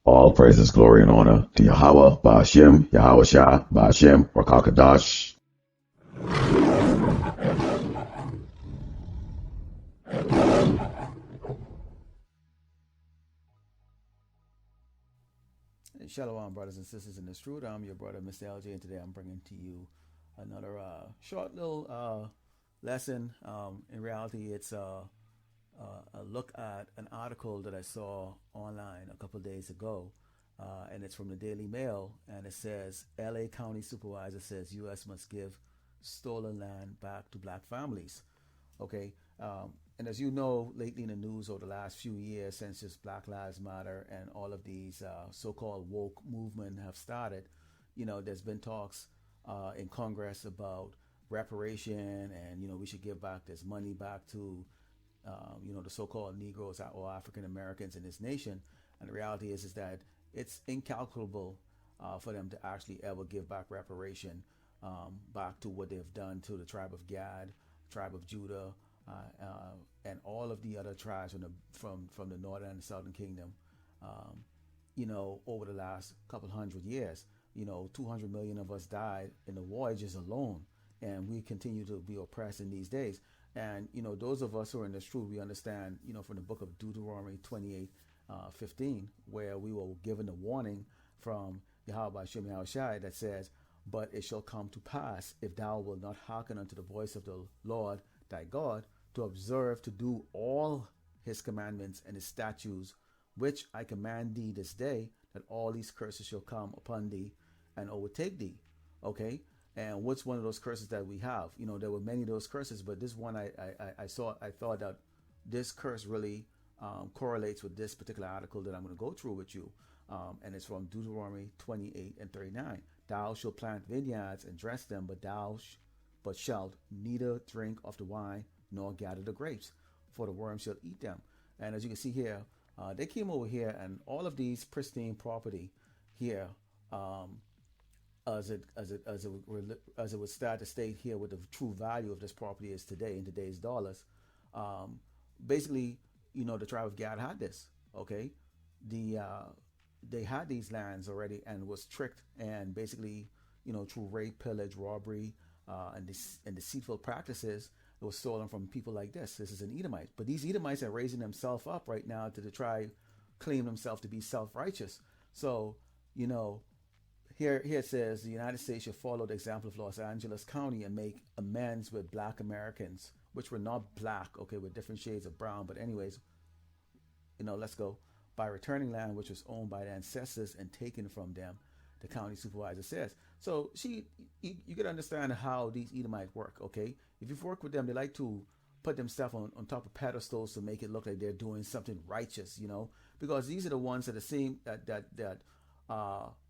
All praises, glory, and honor to Yahweh, Ba'ashem, Yahawashi, Ba'ashem, Rakakadash. Shalom, brothers and sisters in this truth. I'm your brother, Mr. LJ, and today I'm bringing to you another short little lesson. In reality, it's a look at an article that I saw online a couple of days ago, and it's from the Daily Mail, and it says, LA County Supervisor says U.S. must give stolen land back to black families. Okay. And as you know, lately in the news over the last few years, since just Black Lives Matter and all of these so-called woke movement have started, there's been talks in Congress about reparation, and we should give back this money back to the so-called Negroes or African Americans in this nation. And the reality is that it's incalculable for them to actually ever give back reparation back to what they've done to the tribe of Gad, tribe of Judah, and all of the other tribes from the northern and southern kingdom. Over the last couple hundred years, 200 million of us died in the voyages alone, and we continue to be oppressed in these days. And those of us who are in this truth, we understand, from the book of Deuteronomy 28:15, where we were given a warning from Yahawashi that says, "But it shall come to pass, if thou wilt not hearken unto the voice of the Lord thy God, to observe to do all his commandments and his statutes, which I command thee this day, that all these curses shall come upon thee and overtake thee." Okay. And what's one of those curses that we have? There were many of those curses, but this one I thought that this curse really correlates with this particular article that I'm going to go through with you. And it's from Deuteronomy 28:39. "Thou shalt plant vineyards and dress them, but shalt neither drink of the wine nor gather the grapes, for the worms shall eat them." And as you can see here, they came over here, and all of these pristine property here, as it would start to state here, what the true value of this property is today in today's dollars. Basically, the tribe of Gad had this. Okay, they had these lands already and was tricked, and basically, through rape, pillage, robbery, and deceitful practices, it was stolen from people like this. This is an Edomite, but these Edomites are raising themselves up right now to try claim themselves to be self-righteous. So, here it says the United States should follow the example of Los Angeles County and make amends with black Americans, which were not black, okay, with different shades of brown. But anyways, let's go. By returning land which was owned by the ancestors and taken from them, the county supervisor says. So you can understand how these Edomites work, okay? If you've worked with them, they like to put themselves on top of pedestals to make it look like they're doing something righteous, because these are the ones that are same that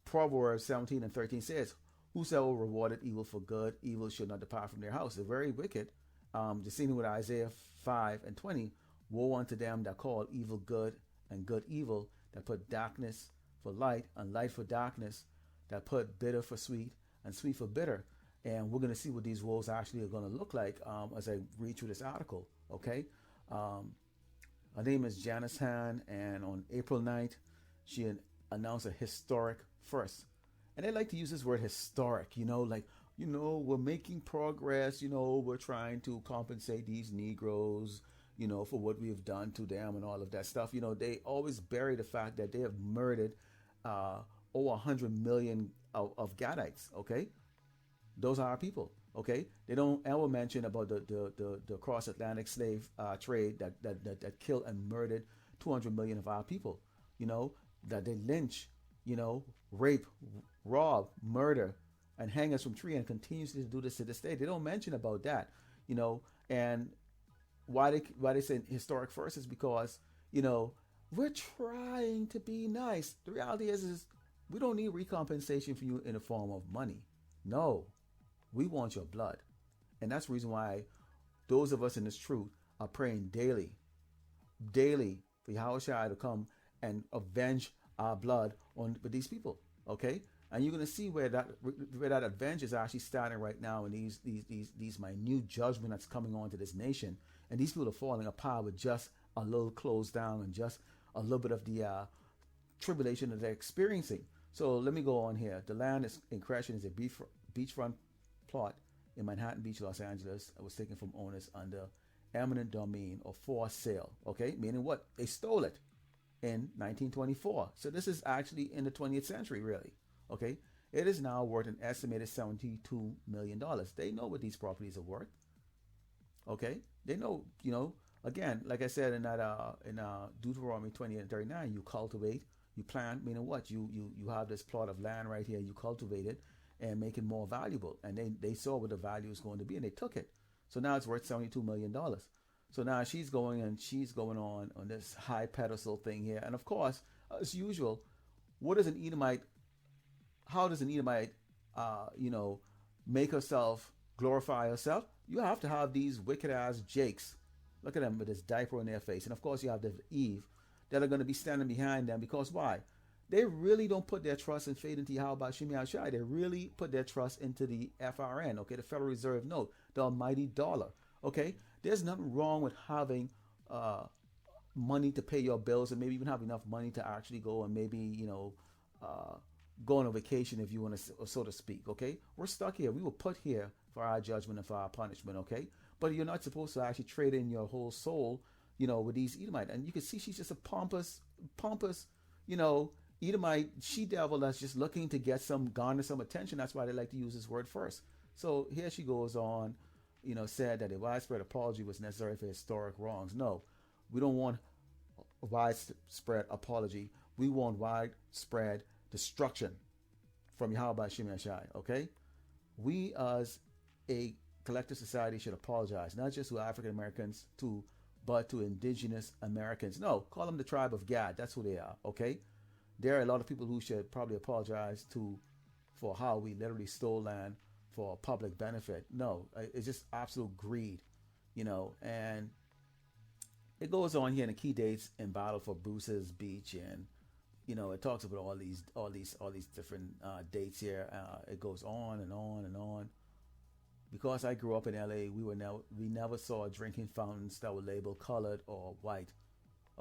Proverbs 17:13 says, "Whosoever rewarded evil for good, evil should not depart from their house." They're very wicked. The same with Isaiah 5:20, "Woe unto them that call evil good and good evil, that put darkness for light and light for darkness, that put bitter for sweet and sweet for bitter." And we're going to see what these woes actually are going to look like as I read through this article. Okay. Her name is Janice Han, and on April 9th, she announced a historic first. And they like to use this word historic, we're making progress, we're trying to compensate these Negroes, for what we have done to them and all of that stuff. They always bury the fact that they have murdered over 100 million of Gadites, okay? Those are our people, okay? They don't ever mention about the cross-Atlantic slave trade that killed and murdered 200 million of our people, that they lynch, rape, rob, murder, and hang us from tree, and continues to do this to this day. They don't mention about that, and why they say historic first is because, we're trying to be nice. The reality is we don't need recompensation for you in the form of money. No, we want your blood. And that's the reason why those of us in this truth are praying daily for Yahawashi to come and avenge our blood on with these people. Okay, and you're going to see where that avenge is actually starting right now, in these minute judgment that's coming on to this nation, and these people are falling apart with just a little closed down and just a little bit of the tribulation that they're experiencing. So let me go on here. The land is in question is a beachfront plot in Manhattan Beach, Los Angeles. It was taken from owners under eminent domain or for sale. Okay, meaning what? They stole it in 1924. So this is actually in the 20th century, really. Okay, it is now worth an estimated $72 million. They know what these properties are worth. Okay, they know. Again, like I said in that in Deuteronomy 28 and 39, you cultivate, you plant. Meaning what? You have this plot of land right here. You cultivate it and make it more valuable. And they saw what the value is going to be, and they took it. So now it's worth $72 million. So now she's going on this high pedestal thing here. And of course, as usual, what does an Edomite, how does an Edomite, make herself, glorify herself? You have to have these wicked ass jakes. Look at them with this diaper on their face. And of course, you have the Eve that are going to be standing behind them because why? They really don't put their trust and faith into Yahawashi Yahawashi. They really put their trust into the FRN, okay, the Federal Reserve note, the almighty dollar, okay? There's nothing wrong with having money to pay your bills and maybe even have enough money to actually go and maybe, go on a vacation if you want to, so to speak, okay? We're stuck here. We were put here for our judgment and for our punishment, okay? But you're not supposed to actually trade in your whole soul, with these Edomites. And you can see she's just a pompous, Edomite she-devil that's just looking to garner some attention. That's why they like to use this word first. So here she goes on, said that a widespread apology was necessary for historic wrongs. No, we don't want a widespread apology. We want widespread destruction from Yahawashi Yahawashi, okay? We as a collective society should apologize, not just to African Americans, but to indigenous Americans. No, call them the tribe of Gad. That's who they are, okay? There are a lot of people who should probably apologize for how we literally stole land for public benefit. No, it's just absolute greed, and it goes on here in the key dates in battle for Bruce's Beach, and it talks about all these different dates here. It goes on and on and on. Because I grew up in LA, we never saw drinking fountains that were labeled colored or white.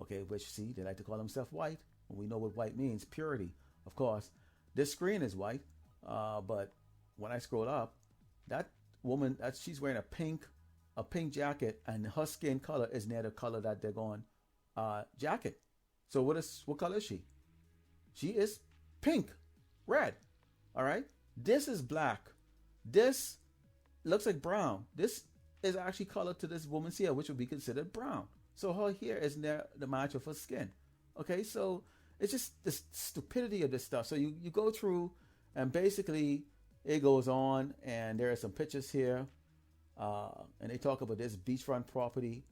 Okay, which see, they like to call themselves white. We know what white means, purity. Of course, this screen is white, but when I scroll up, that woman, she's wearing a pink jacket, and her skin color is near the color that they're going jacket. So what color is she? She is pink, red. All right. This is black. This looks like brown. This is actually colored to this woman's hair, which would be considered brown. So her hair is near the match of her skin. Okay, so it's just the stupidity of this stuff. So you go through, and basically it goes on, and there are some pictures here, and they talk about this beachfront property,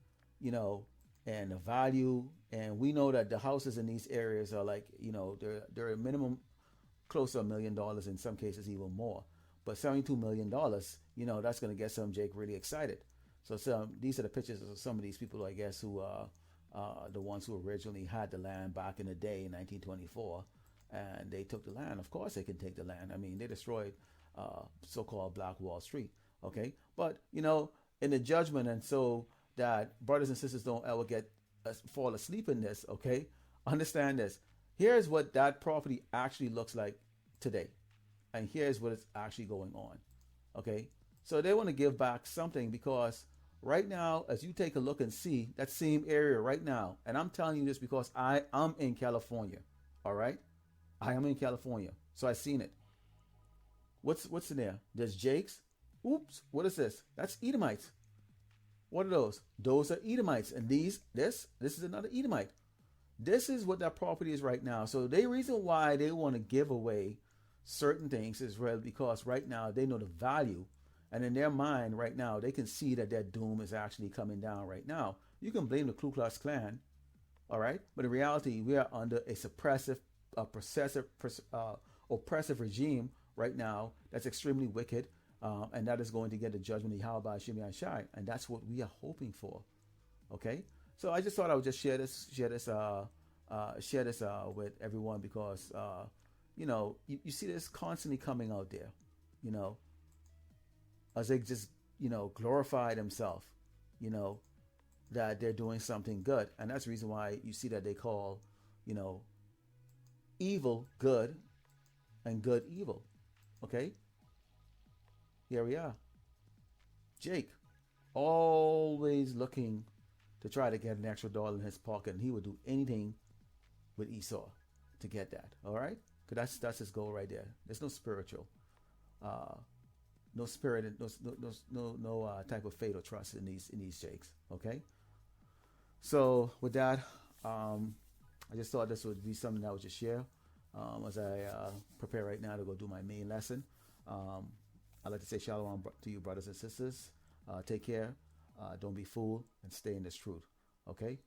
and the value. And we know that the houses in these areas are like, they're a minimum close to $1 million, in some cases even more. But $72 million, that's going to get some Jake really excited. So these are the pictures of some of these people, I guess, who are the ones who originally had the land back in the day in 1924, and they took the land. Of course they can take the land. I mean, they destroyed so-called Black Wall Street, okay? But, in the judgment, and so that brothers and sisters don't ever fall asleep in this, okay? Understand this. Here's what that property actually looks like today. And here's what is actually going on, okay? So they want to give back something, because right now, as you take a look and see that same area right now, and I'm telling you this because I am in California, all right? I am in California, so I've seen it. What's in there? There's Jake's. Oops, what is this? That's Edomites. What are those? Those are Edomites, and this is another Edomite. This is what that property is right now. So the reason why they want to give away certain things is really because right now they know the value, and in their mind right now they can see that their doom is actually coming down right now. You can blame the Ku Klux Klan, all right, but in reality we are under a oppressive regime right now that's extremely wicked, and that is going to get the judgment of Yahawashi Yahawashi, and that's what we are hoping for. Okay, so I just thought I would just share this with everyone, because you see this constantly coming out there, as they just, glorify themselves, that they're doing something good. And that's the reason why you see that they call, evil good, and good evil. Okay, here we are. Jake, always looking to try to get an extra dollar in his pocket, and he would do anything with Esau to get that. All right, because that's his goal right there. There's no spiritual, uh, no spirit, no type of faith or trust in these Jakes. Okay, so with that, I just thought this would be something I would just share as I prepare right now to go do my main lesson. Um, I'd like to say shalom to you, brothers and sisters. Take care. Don't be fooled and stay in this truth. Okay?